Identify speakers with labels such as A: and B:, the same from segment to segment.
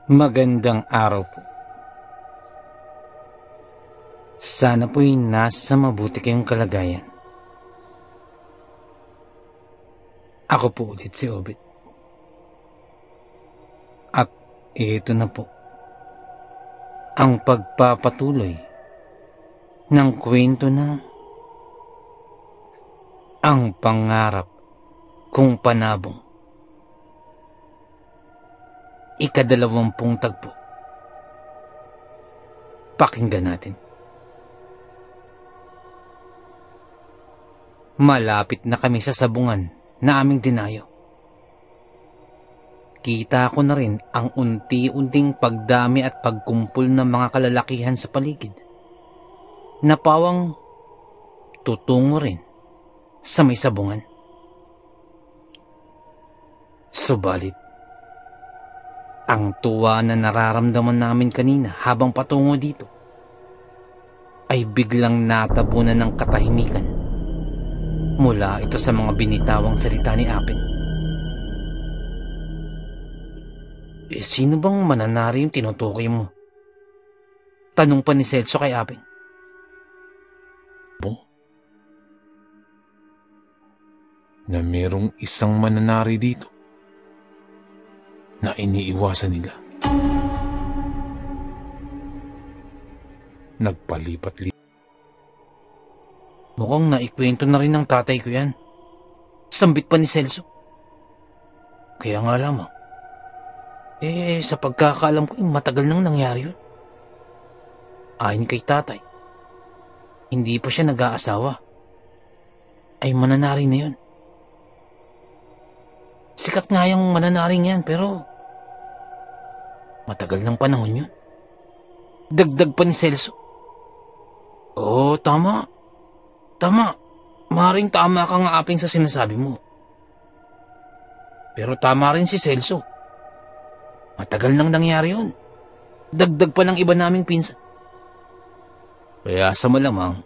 A: Magandang araw po. Sana po'y nasa mabuti kayong kalagayan. Ako po ulit si Obit. At ito na po ang pagpapatuloy ng kwento ng Ang Pangarap Kong Panabong. 20 tagpo. Pakinggan natin. Malapit na kami sa sabungan na aming dinayo. Kita ko na rin ang unti-unting pagdami at pagkumpul ng mga kalalakihan sa paligid, na pawang tutungo rin sa may sabungan. Subalit, ang tuwa na nararamdaman namin kanina habang patungo dito ay biglang natabunan ng katahimikan mula ito sa mga binitawang salita ni Aping. Sino bang mananari yung tinutukoy mo? Tanong pa ni Celso kay Aping.
B: Na merong isang mananari dito na iniiwasan nila. Nagpalipat-lipat.
A: Mukhang naikwento na rin ng tatay ko yan. Sambit pa ni Celso. Kaya nga lamang, sa pagkakaalam ko, matagal nang nangyari yun. Ayon kay tatay, hindi pa siya nag-aasawa. Ay mananari na yun. Sikat nga yung mananaring yan, pero matagal ng panahon yun. Dagdag pa ni Celso. Oo, tama. Tama. Maring tama ka nga, Aping, sa sinasabi mo. Pero tama rin si Celso. Matagal nang nangyari yun. Dagdag pa ng iba naming pinsan. Kaya sa malamang,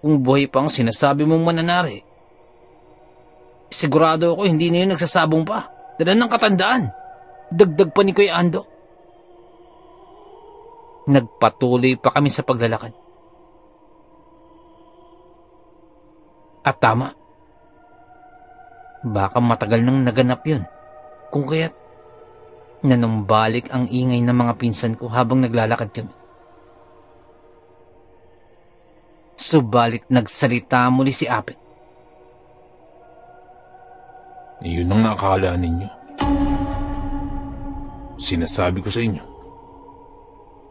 A: kung buhay pa ang sinasabi mong mananari, sigurado ako hindi na yun nagsasabong pa. Dala ng katandaan. Dagdag pa ni Kuya Ando. Nagpatuloy pa kami sa paglalakad. At tama. Baka matagal nang naganap yun. Kung kaya't nanumbalik ang ingay ng mga pinsan ko habang naglalakad kami. Subalit nagsalita muli si Aping.
B: Iyon ang nakakala ninyo. Sinasabi ko sa inyo,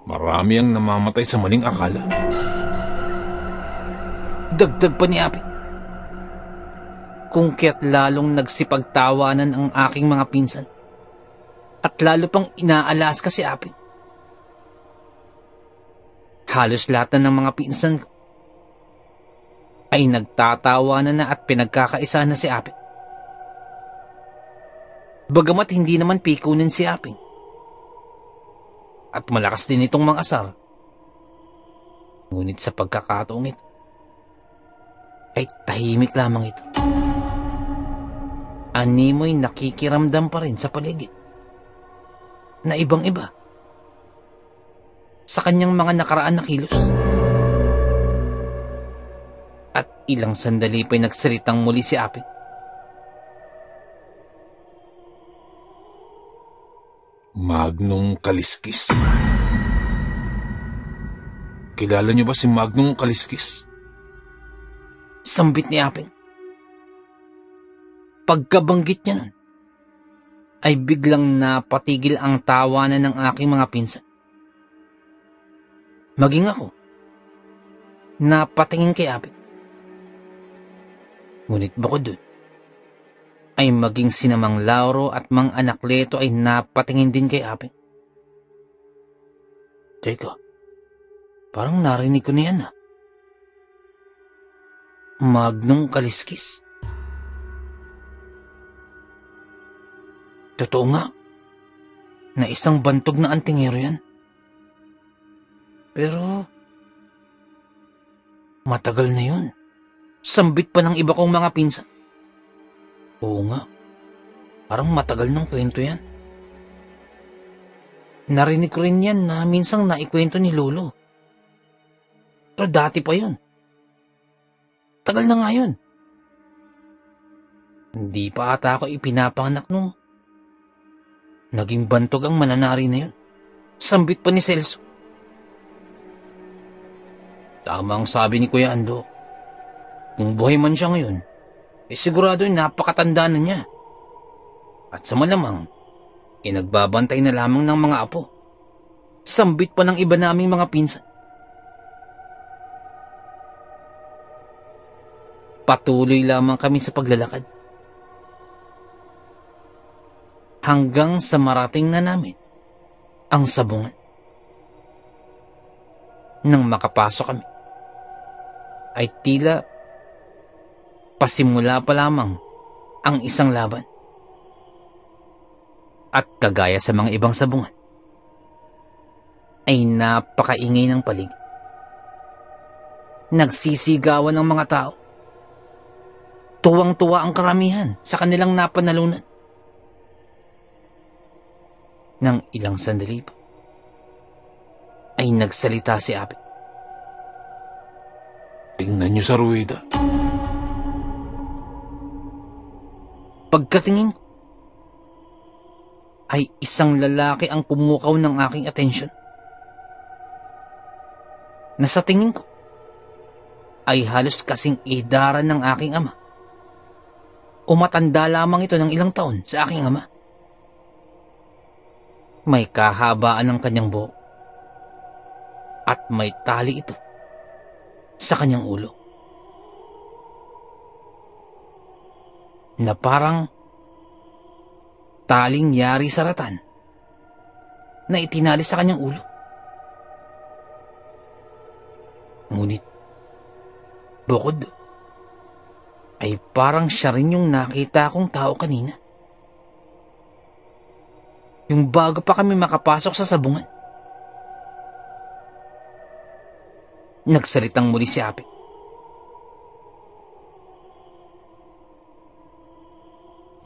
B: marami ang namamatay sa maling akala.
A: Dagdag pa ni Aping. Kung kaya't lalong nagsipagtawanan ang aking mga pinsan at lalo pang inaalas ka si Aping. Halos lahat na ng mga pinsan ko ay nagtatawanan na at pinagkakaisa na si Aping. Bagamat hindi naman pikunin si Aping at malakas din itong mga asar, ngunit sa pagkakataong ito ay tahimik lamang ito. Animoy nakikiramdam pa rin sa paligid na ibang-iba sa kanyang mga nakaraan na kilos. At ilang sandali pa'y nagsalitang muli si Aping.
B: Magnong Kaliskis. Kilala niyo ba si Magnong Kaliskis?
A: Sambit ni Aping. Pagkabanggit niya nun, ay biglang napatigil ang tawanan ng aking mga pinsan. Maging ako, napatingin kay Aping. Ngunit bukod dun, ay maging sinamang Lauro at Mang Anakleto ay napatingin din kay Aping. Teka, parang narinig ko na yan. Magnong Kaliskis. Totoo nga, na isang bantog na antingero yan. Pero matagal na yun. Sambit pa ng iba kong mga pinsan. Oo nga, parang matagal ng kwento yan. Narinig ko rin yan na minsang naikwento ni Lolo. Pero dati pa yun. Tagal na nga yun. Hindi pa ata ako ipinapanganak nung naging bantog ang mananari na yun. Sambit pa ni Celso. Tama ang sabi ni Kuya Ando. Kung buhay man siya ngayon, sigurado napakatanda na niya. At sa malamang, nagbabantay na lamang ng mga apo. Sambit pa ng iba naming mga pinsan. Patuloy lamang kami sa paglalakad. Hanggang sa marating na namin ang sabungan. Nang makapasok kami, ay tila pasimula pa lamang ang isang laban. At kagaya sa mga ibang sabungan, ay napakaingay ng paligid. Nagsisigawan ng mga tao. Tuwang-tuwa ang karamihan sa kanilang napanalunan. Nang ilang sandali pa, ay nagsalita si Api.
B: Tingnan niyo sa ruweda.
A: Pagkatingin ko, ay isang lalaki ang pumukaw ng aking atensyon. Na sa tingin ko, ay halos kasing edaran ng aking ama. Umatanda lamang ito ng ilang taon sa aking ama. May kahabaan ng kanyang buhok. At may tali ito sa kanyang ulo. Na parang taling yari sa ratan na itinali sa kanyang ulo. Ngunit, bukod doon, ay parang siya rin yung nakita kong tao kanina. Yung bago pa kami makapasok sa sabungan. Nagsalitang muli si Api.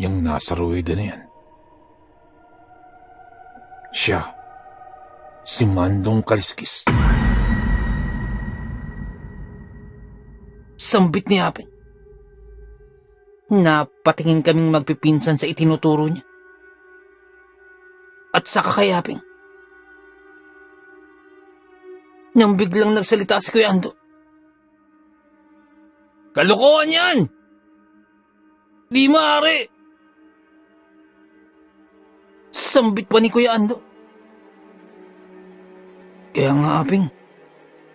B: Yung nasa ruweda na yan. Siya, si Mandong Kaliskis.
A: Sambit ni Api. Napatingin kaming magpipinsan sa itinuturo niya. At saka kay Aping. Nang biglang nagsalita si Kuya Ando. Kalokohan yan! Di maaari! Sambit pa ni Kuya Ando. Kaya nga Aping,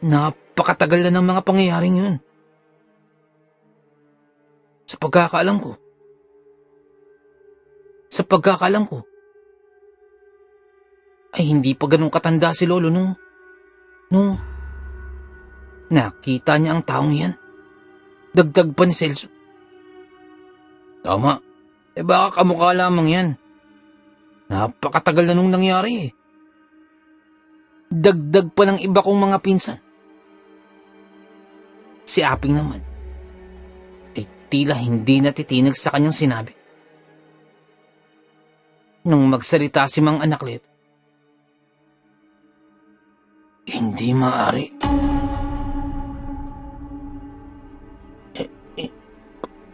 A: napakatagal na ng mga pangyayaring yun. Sa pagkakaalam ko, ay hindi pa ganun katanda si Lolo nung nakita niya ang taong yan. Dagdag pa ni Celso. Tama, baka kamukha lamang yan. Napakatagal na nung nangyari eh. Dagdag pa ng iba kong mga pinsan. Si Aping naman, tila hindi natitinig sa kanyang sinabi. Nung magsalita si Mang Anaklet, hindi maaari.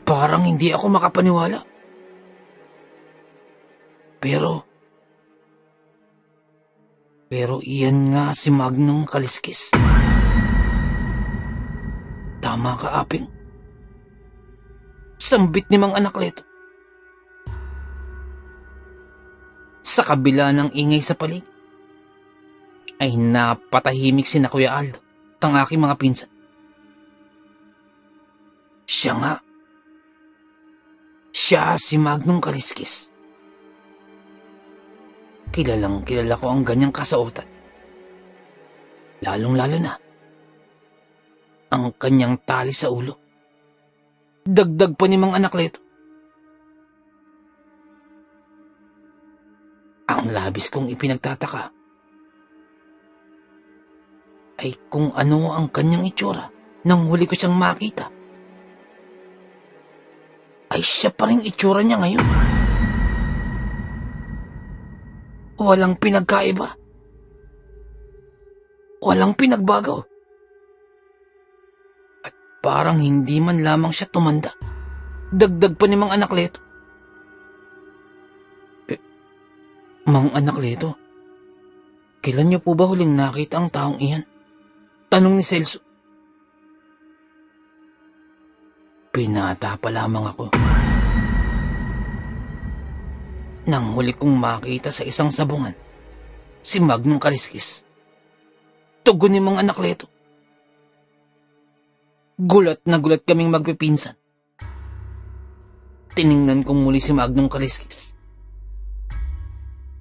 A: Parang hindi ako makapaniwala. Pero iyan nga si Magnong Kaliskis. Tama ka, Aping. Sambit ni Mang Anakleto. Sa kabila ng ingay sa paligid, ay napatahimik si Kuya Aldo at ang aking mga pinsan. Siya nga. Siya si Magnong Kaliskis. Kilalang kilala ko ang ganyang kasautan. Lalong-lalo na ang kanyang tali sa ulo. Dagdag pa ni Mang Anakleto. Ang labis kong ipinagtataka ay kung ano ang kanyang itsura nang huli ko siyang makita. Ay siya pa rin itsura niya ngayon. Walang pinagkaiba. walang pinagbago. At parang hindi man lamang siya tumanda. Dagdag pa ni Mang Anakleto. Mang Anakleto, kailan niyo po ba huling nakita ang taong iyan? Tanong ni Celso. Binata pa lamang ako. Nang huli kong makita sa isang sabungan, si Magnong Kaliskis. Tugon ni Mang Anakleto. Gulat na gulat kaming magpipinsan. Tiningnan kong muli si Magnong Kaliskis.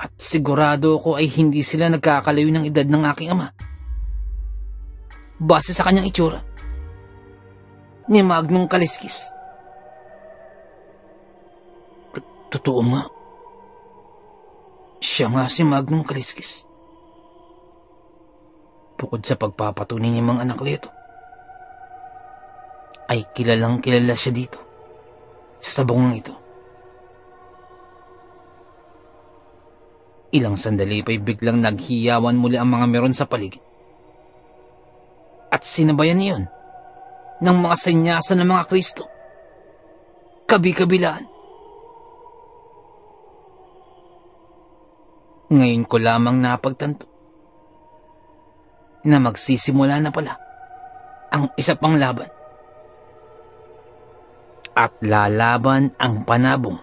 A: At sigurado ko ay hindi sila nagkakalayo ng edad ng aking ama. Base sa kanyang itsura ni Magnong Kaliskis. Totoo nga. Siya nga si Magnong Kaliskis. Bukod sa pagpapatunay ni Mang Anakleto, ay kilalang kilala siya dito sa sabungang ito. Ilang sandali pa'y biglang naghiyawan muli ang mga meron sa paligid. At sinabayan niyon ng mga senyasan ng mga Kristo. Kabi-kabilaan. Ngayon ko lamang napagtanto na magsisimula na pala ang isa pang laban. At lalaban ang panabong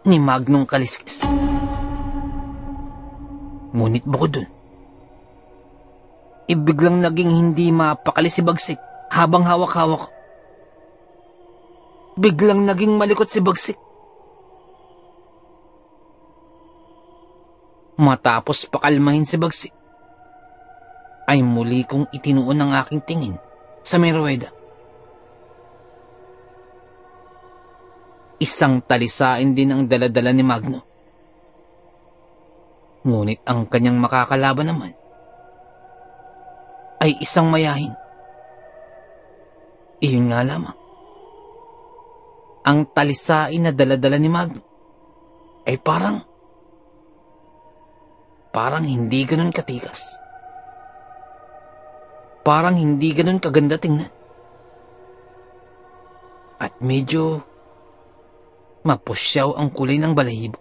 A: ni Magnong Kaliskis. Ngunit bukod dun, ibiglang naging hindi mapakali si Bagsik habang hawak-hawak ko. Biglang naging malikot si Bagsik. Matapos pakalmahin si Bagsik, ay muli kong itinuon ang aking tingin sa may ruweda. Isang talisain din ang daladala ni Magno. Ngunit ang kanyang makakalaban naman ay isang mayahin. Iyon nga lamang. Ang talisain na daladala ni Magno ay parang hindi ganun katikas. Parang hindi ganun kaganda tingnan. At medyo mapusyaw ang kulay ng balahibo.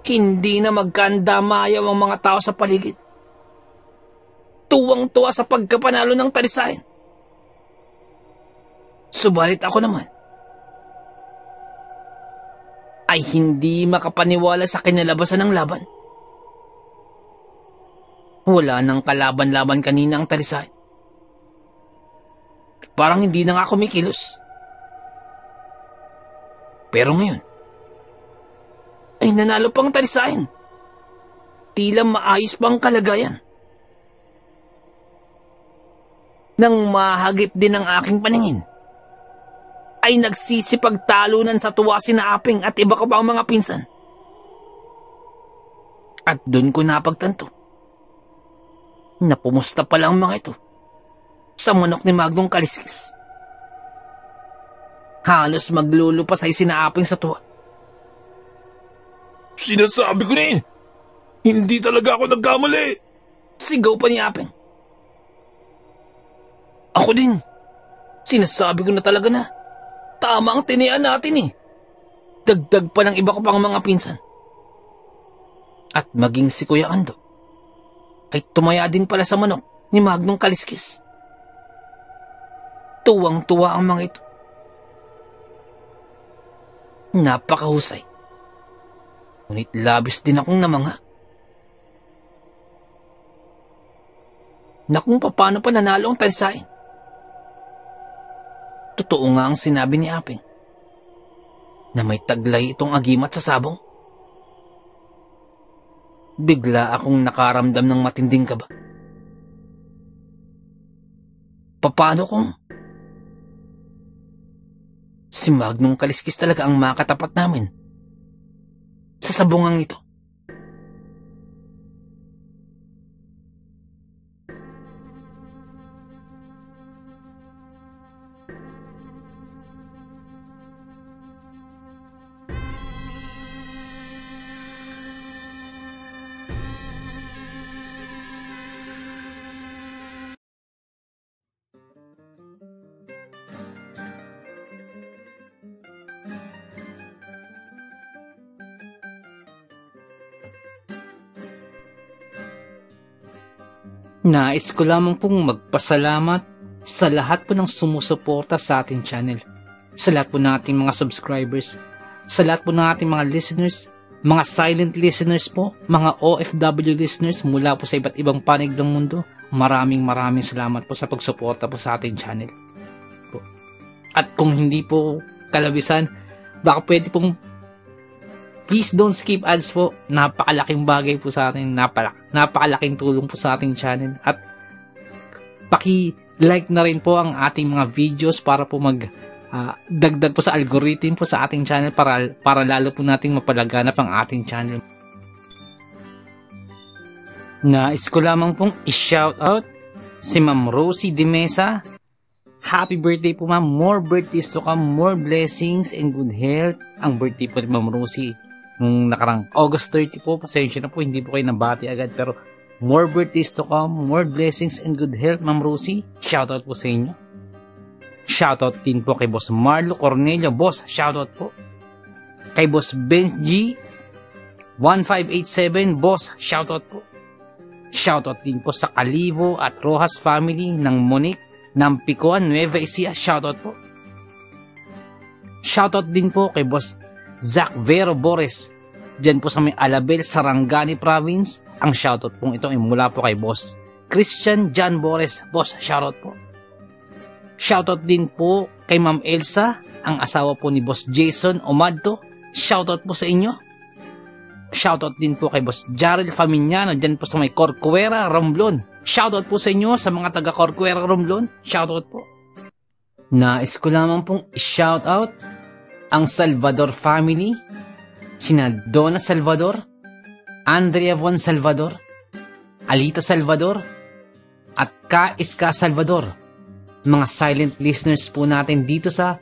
A: Hindi na magkandamayaw ang mga tao sa paligid. Tuwang-tuwa sa pagkapanalo ng talisayan. Subalit ako naman ay hindi makapaniwala sa kinalabasan ng laban. Wala nang kalaban-laban kanina ang talisayan. Parang hindi na nga kumikilos. Pero ngayon, ay nanalo pang talisayan. Tila maayos pang kalagayan. Nang mahagip din ang aking paningin, ay nagsisipagtalunan sa tuwa sina Aping at iba ka pa ang mga pinsan. At doon ko napagtanto na pumusta pala ang mga ito sa manok ni Magnong Kaliskis. Halos maglulupasay sina Aping sa tuwa.
B: Sinasabi ko na eh, hindi talaga ako nagkamali.
A: Sigaw pa ni Aping. Ako din. Sinasabi ko na talaga na tama ang tinian natin eh. Dagdag pa ng iba ko pang mga pinsan. At maging si Kuya Ando ay tumaya din pala sa manok ni Magnong Kaliskis. Tuwang-tuwa ang mga ito. Napakahusay. Ngunit labis din akong namanga. Na kung paano pa nanalo ang talisayan. Totoo nga ang sinabi ni Aping na may taglay itong agimat sa sabong. Bigla akong nakaramdam ng matinding kaba. Paano kung si Magnong Kaliskis talaga ang makatapat namin sa sabungang ito? Nais ko lamang pong magpasalamat sa lahat po ng sumusuporta sa ating channel, sa lahat po ng ating mga subscribers, sa lahat po ng ating mga listeners, mga silent listeners po, mga OFW listeners mula po sa iba't ibang panig ng mundo. Maraming salamat po sa pagsuporta po sa ating channel. At kung hindi po kalabisan, baka pwede pong please don't skip ads po. Napakalaking bagay po sa atin. Napakalaking tulong po sa ating channel. At paki-like na rin po ang ating mga videos para po dagdag po sa algorithm po sa ating channel para lalo po nating mapalaganap ang ating channel. Nais ko lamang pong i-shoutout si Ma'am Rosie de Mesa. Happy birthday po ma'am. More birthdays to come. More blessings and good health. Ang birthday po ni Ma'am Rosie nung nakarang August 30 po. Pasensya na po, hindi po kayo nabati agad. Pero more birthdays to come. More blessings and good health, Ma'am Rosie. Shoutout po sa inyo. Shoutout din po kay Boss Marlo Cornelio. Boss, shoutout po. Kay Boss Benji 1587. Boss, shoutout po. Shoutout din po sa Calivo at Rojas family ng Monique ng Picoan, Nueva Ecija. Shoutout po. Shoutout din po kay Boss Zach Vero Bores dyan po sa may Alabel, Sarangani Province. Ang shoutout pong ito ay mula po kay Boss Christian John Bores. Boss, shoutout po. Shoutout din po kay Ma'am Elsa, ang asawa po ni Boss Jason Omadto. Shoutout po sa inyo. Shoutout din po kay Boss Jarrell Faminiano dyan po sa may Corcuera, Romblon. Shoutout po sa inyo sa mga taga Corcuera, Romblon. Shoutout po. Nais ko lamang pong i-shoutout ang Salvador family, sina Donna Salvador, Andrea Juan Salvador, Alita Salvador, at Ka Iska Salvador. Mga silent listeners po natin dito sa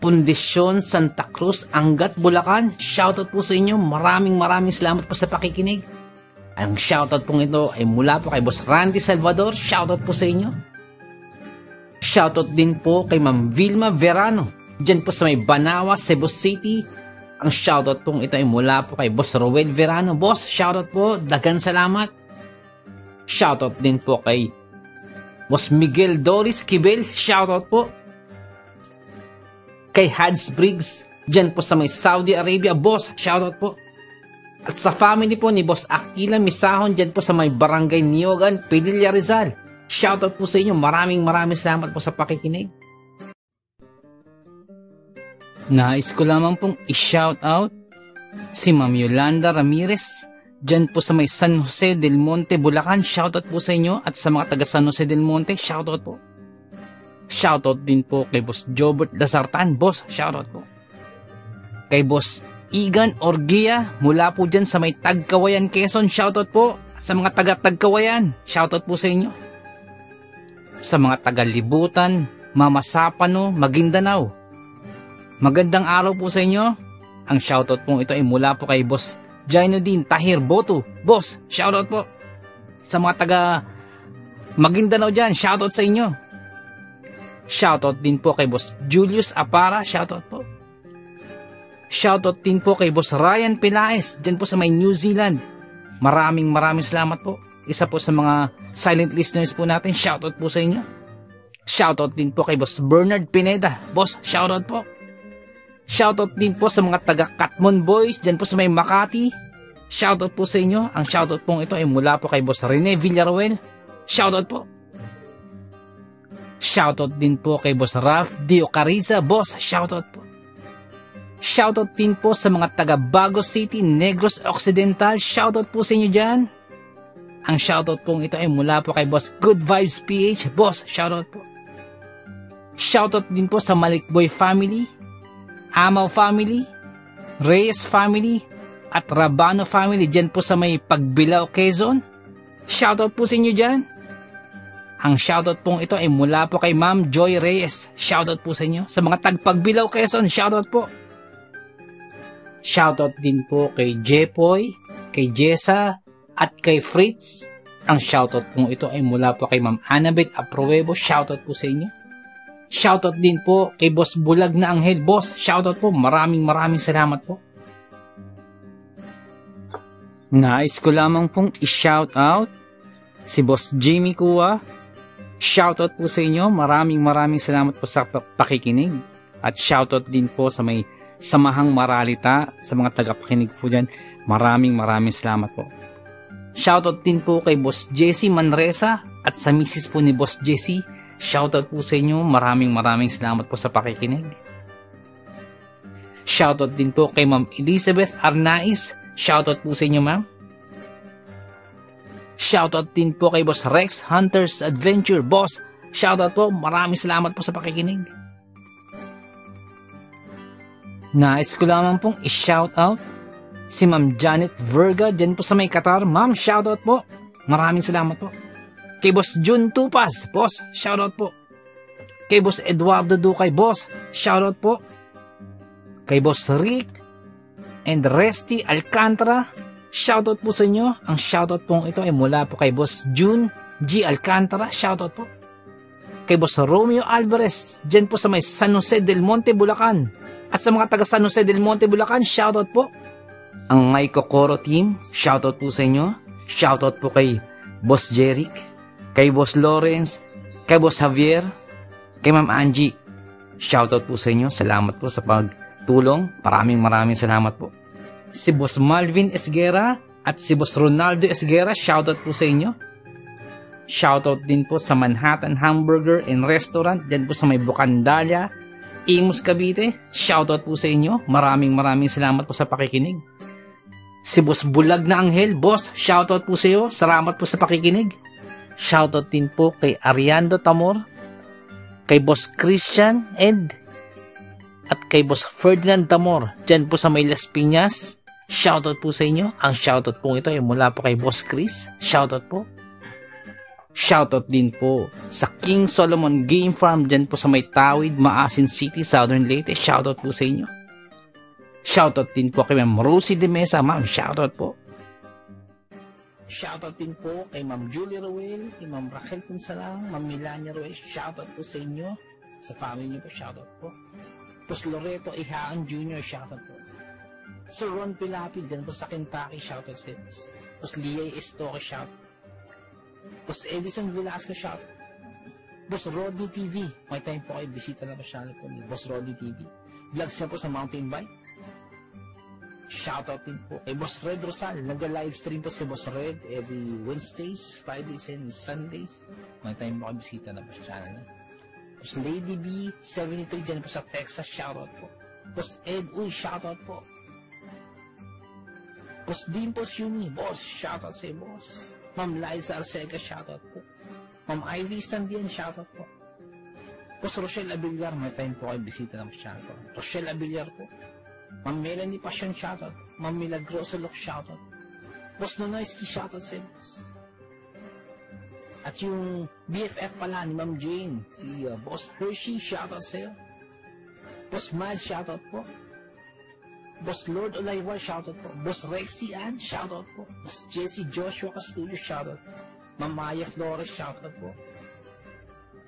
A: Pundisyon Santa Cruz, Angat, Bulacan. Shoutout po sa inyo. Maraming salamat po sa pakikinig. Ang shoutout pong ito ay mula po kay Boss Randy Salvador. Shoutout po sa inyo. Shoutout din po kay Ma'am Vilma Verano dyan po sa may Banawa, Cebu City. Ang shoutout pong ito ay mula po kay Boss Roel Verano. Boss, shoutout po. Dagan salamat. Shoutout din po kay Boss Miguel Doris Kibel. Shoutout po. Kay Hads Briggs, dyan po sa may Saudi Arabia. Boss, shoutout po. At sa family po ni Boss Aquila Misahon, dyan po sa may Barangay Niogan, Padilla Rizal. Shoutout po sa inyo. Maraming salamat po sa pakikinig. Nais ko lamang pong i-shoutout si Ma'am Yolanda Ramirez, dyan po sa may San Jose del Monte, Bulacan. Shoutout po sa inyo. At sa mga taga San Jose del Monte, shoutout po. Shoutout din po kay Boss Jobert Lasartan. Boss, shoutout po. Kay Boss Igan Orgia, mula po dyan sa may Tagkawayan, Quezon. Shoutout po. Sa mga taga Tagkawayan, shoutout po sa inyo. Sa mga taga Libutan, Mama Sapano, Maguindanao, magandang araw po sa inyo. Ang shoutout pong ito ay mula po kay Boss Jainuddin Tahir Boto. Boss, shoutout po. Sa mga taga Maguindanao dyan, shoutout sa inyo. Shoutout din po kay Boss Julius Apara. Shoutout po. Shoutout din po kay Boss Ryan Pelaez, dyan po sa may New Zealand. Maraming salamat po. Isa po sa mga silent listeners po natin. Shoutout po sa inyo. Shoutout din po kay Boss Bernard Pineda. Boss, shoutout po. Shoutout din po sa mga taga Katmon Boys, dyan po sa may Makati. Shoutout po sa inyo. Ang shoutout pong ito ay mula po kay Boss Rene Villaruel. Shoutout po. Shoutout din po kay Boss Ralph Dio Cariza. Boss, shoutout po. Shoutout din po sa mga taga Bago City, Negros Occidental. Shoutout po sa inyo dyan. Ang shoutout pong ito ay mula po kay Boss Good Vibes PH. Boss, shoutout po. Shoutout din po sa Malikboy family, Amaw family, Reyes family, at Rabano family dyan po sa may Pagbilao, Quezon. Shoutout po sa inyo dyan. Ang shoutout pong ito ay mula po kay Ma'am Joy Reyes. Shoutout po sa inyo. Sa mga tagpagbilao, Quezon, shoutout po. Shoutout din po kay Jepoy, kay Jessa, at kay Fritz. Ang shoutout pong ito ay mula po kay Ma'am Annabeth Apruebo. Shoutout po sa inyo. Shoutout din po kay Boss Bulag na Anghel. Boss, shoutout po. Maraming salamat po. Nais ko lamang pong i-shoutout si Boss Jimmy Kua. Shoutout po sa inyo. Maraming salamat po sa pakikinig. At shoutout din po sa may Samahang Maralita, sa mga tagapakinig po dyan. Maraming salamat po. Shoutout din po kay Boss Jesse Manresa at sa misis po ni Boss Jesse. Shoutout po sa inyo. Maraming salamat po sa pakikinig. Shoutout din po kay Ma'am Elizabeth Arnaiz. Shoutout po sa inyo, ma'am. Shoutout din po kay Boss Rex Hunters Adventure. Boss, shoutout po. Maraming salamat po sa pakikinig. Nais ko lamang pong i-shoutout si Ma'am Janet Verga dyan po sa may Qatar. Ma'am, shoutout po. Maraming salamat po. Kay Boss Jun Tupas, boss, shoutout po. Kay Boss Eduardo Ducay, boss, shoutout po. Kay Boss Rick and Resty Alcantara, shoutout po sa inyo. Ang shoutout pong ito ay mula po kay Boss June G. Alcantara, shoutout po. Kay Boss Romeo Alvarez, dyan po sa may San Jose del Monte, Bulacan. At sa mga taga San Jose del Monte, Bulacan, shoutout po. Ang Ngay Kokoro team, shoutout po sa inyo. Shoutout po kay Boss Jeric, kay Boss Lawrence, kay Boss Javier, kay Ma'am Angie. Shoutout po sa inyo. Salamat po sa pagtulong. Maraming salamat po. Si Boss Malvin Esguera at si Boss Ronaldo Esguera, shoutout po sa inyo. Shoutout din po sa Manhattan Hamburger and Restaurant, dyan po sa may Bucandalia, Imus, Cavite. Shoutout po sa inyo. Maraming salamat po sa pakikinig. Si Boss Bulag na Anghel, boss, shoutout po sa iyo. Salamat po sa pakikinig. Shoutout din po kay Ariando Tamor, kay Boss Christian Ed, at kay Boss Ferdinand Tamor, dyan po sa may Las Piñas. Shoutout po sa inyo. Ang shoutout po ito ay mula po kay Boss Chris. Shoutout po. Shoutout din po sa King Solomon Game Farm, dyan po sa may Tawid, Maasin City, Southern Leyte. Shoutout po sa inyo. Shoutout din po kay Ma'am Rosie de Mesa. Ma'am, shoutout po. Shoutout din po kay Ma'am Julie Ruel, kay Ma'am Raquel Punsalang, Ma'am Melania Ruel. Shoutout po sa inyo. Sa family niyo po, shoutout po. Boss Loreto Ihaan Jr., shoutout po. Sir Ron Pilapi, dyan po sa Kentucky, shoutout sa iyo, boss. Boss Liay Estoque, shoutout. Boss Edison Velasco, shoutout. Boss Rodney TV, may time po kayo, bisita na masyado po ni Boss Rodney TV. Vlogs niya po sa mountain bike. Shoutout din po kay Boss Red Rosal, nag-livestream po si Boss Red every Wednesdays, Fridays, and Sundays. May time po kayo, bisita na po sa channel niya. Boss Lady B, 73, dyan po sa Texas, shoutout po. Boss Ed Uy, shoutout po. Boss Dimpos Yumi, boss, shoutout sa iyo, boss. Ma'am Liza Arcega, shoutout po. Ma'am Ivy Standian, shoutout po. Boss Rochelle Abiliar, may time po kayo, bisita ng channel po. Rochelle Abiliar po. Ma'am Melanie Passion, shoutout. Ma'am Milagrosa Lok, shoutout. Boss Nonoyski, shoutout sa iyo, boss. At yung BFF pala ni Ma'am Jane, si Boss Hershey, shoutout sa iyo. Boss Miles, shoutout po. Boss Lord Olivar, shoutout po. Boss Rexy Ann, shoutout po. Boss Jesse Joshua Castillo, shoutout po. Ma'am Maya Flores, shoutout po.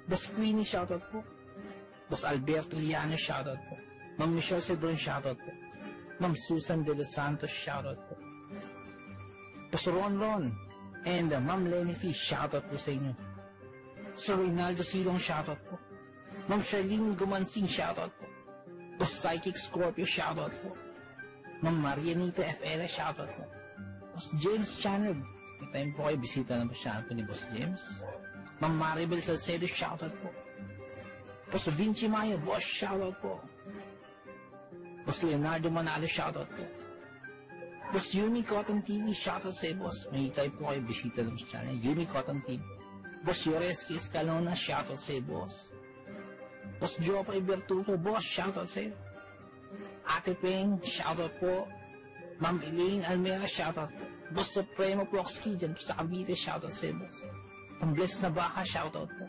A: Boss Queenie, shoutout po. Boss Alberto Liano, shoutout po. Ma'am Michelle Cedron, shoutout po. Ma'am Susan De Los Santos, shoutout po. Boss Ron and Ma'am Lenny Fish, shoutout po sa inyo. Sir Reynaldo Silong, shoutout po. Ma'am Charlene Gumansing, shoutout po. Boss Psychic Scorpio, shoutout po. Ma'am Marianita FL, shoutout po. Boss James Channel, may time po kayo, bisita na po siya po ni Boss James. Ma'am Maribel Salcedo, shoutout po. Boss Vinci Mayo, boss, shoutout po. Boss Leonardo Manalo, shoutout po. Boss Yumi Cotton TV, shoutout sa iyo, boss. May time po kayo, bisita na po siya channel. Yumi Cotton TV. Boss Yoreski Escalona, shoutout sa iyo, boss. Boss Jopay Bertuto, boss, shoutout sa iyo. Ate Peng, shoutout po. Ma'am Elaine Almera, shoutout po. Boss Supremo Proxky, dyan po sa Cavite, shoutout sa iyo, boss. Ang Bless na Baka, shoutout po.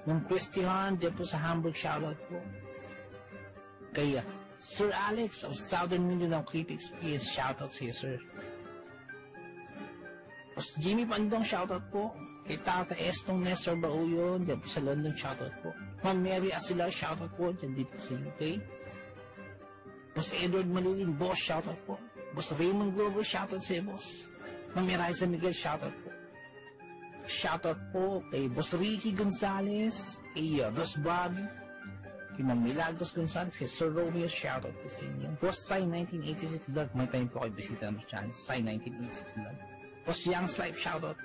A: Ma'am Christian, dyan po sa Hamburg, shoutout po. Kaya, Sir Alex of Southern Mindanao Creep Experience, shoutout sa iyo, sir. Boss Jimmy Pandong, shoutout po. Kay Tata Estong Nestor Bauyon, dyan po sa London, shoutout po. Ma'am Mary Asilar, shoutout po, dyan dito po sa UK. Boss Edward Malilin, boss, shoutout po. Boss Raymond Glover, shoutout sa iyo, boss. Ma'am Eliza Miguel, shoutout po. Shoutout po kay Boss Ricky Gonzalez, kay Boss Bobby, kay Ma'am Milagros Gonzalez, kay Sir Romeo, shoutout po sa inyo. Boss Sai 1986 Vlog, may time po kayo bisita ng channel, Sai 1986 Vlog. Boss Young's Life, shoutout.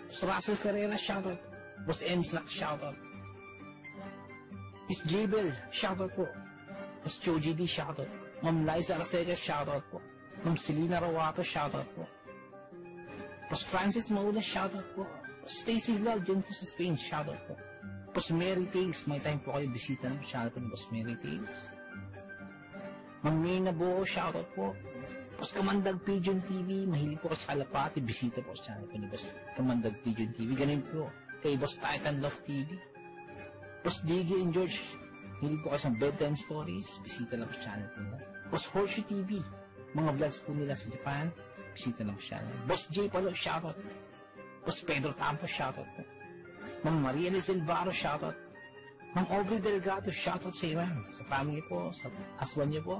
A: Boss Russell Ferreira, shoutout. Boss M. Slack, shoutout. Miss Jabel, shoutout po. Boss Choji D, shoutout. Ma'am Liza Arcega, shoutout po. Ma'am Selena Rawato, shoutout po. Boss Francis Maula, shoutout po. Boss Stacy Vlog, dyan po sa Spain, shoutout po. Boss Mary Tales, may time po kayo bisita ng channel po ni Boss Mary Tales. Ma'am Mirna Buo, shoutout po. Boss Kamandag Pigeon TV, mahilig po kayo sa Alapati, bisita po sa channel po ni Boss Kamandag Pigeon TV. Ganun po kay Boss Titan Love TV. Boss Diggy and George, mahilig po kayo sa bedtime stories, bisita lang po sa channel po nila. Boss Horseshoe TV, mga vlogs po nila sa Japan, bisita lang po sa channel. Boss J. Palo, shoutout. Boss Pedro Tampo, shoutout po. Ma'am Maria Lizel Barro, shoutout. Ma'am Aubrey Delgado, shoutout sa iyo, sa family po, sa husband niyo po.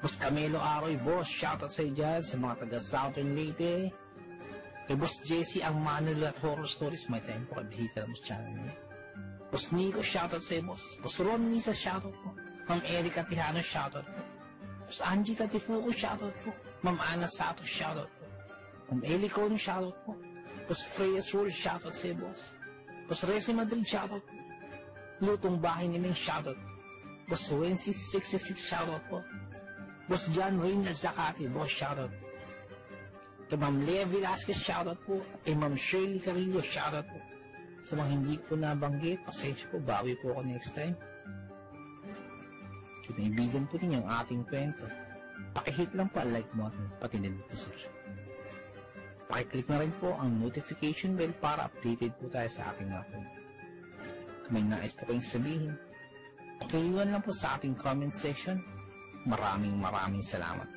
A: Boss Camelo Aroy, boss, shoutout sa iyo dyan, sa mga taga Southern Leyte. Kay Boss Jesse ang Manuel at Horror Stories, may time po kayo bisita lang sa channel niya. Boss Nico, shoutout sa iyo, boss. Boss Ron Misa, shoutout po. Ma'am Erica Tijano, shoutout po. Boss Angie Tatifuco, shoutout po. Ma'am Ana Sato, shoutout po. Ma'am Eli Cono, shoutout po. Boss Freya Swirl, shoutout sa iyo, boss. Boss Resi Madrid, shoutout po. Lutong Bahay ni Ming, shoutout po. Boss Wency 666, shoutout po. Boss John Reina Zakati, boss, shoutout po. Kay Ma'am Lea Velasquez, shoutout po. Kay Ma'am Shirley Carillo, shoutout po. Sa mga hindi po nabanggit, pasensya po, bawi po ako next time. Kung naibigan po ninyo ang ating kwento, pakihit lang po ang like button, pati din po subscribe. Pakiclick na rin po ang notification bell para updated po tayo sa ating mga kwento. Kung may nais po kayong sabihin, pakiiwan lang po sa ating comment section. Maraming salamat.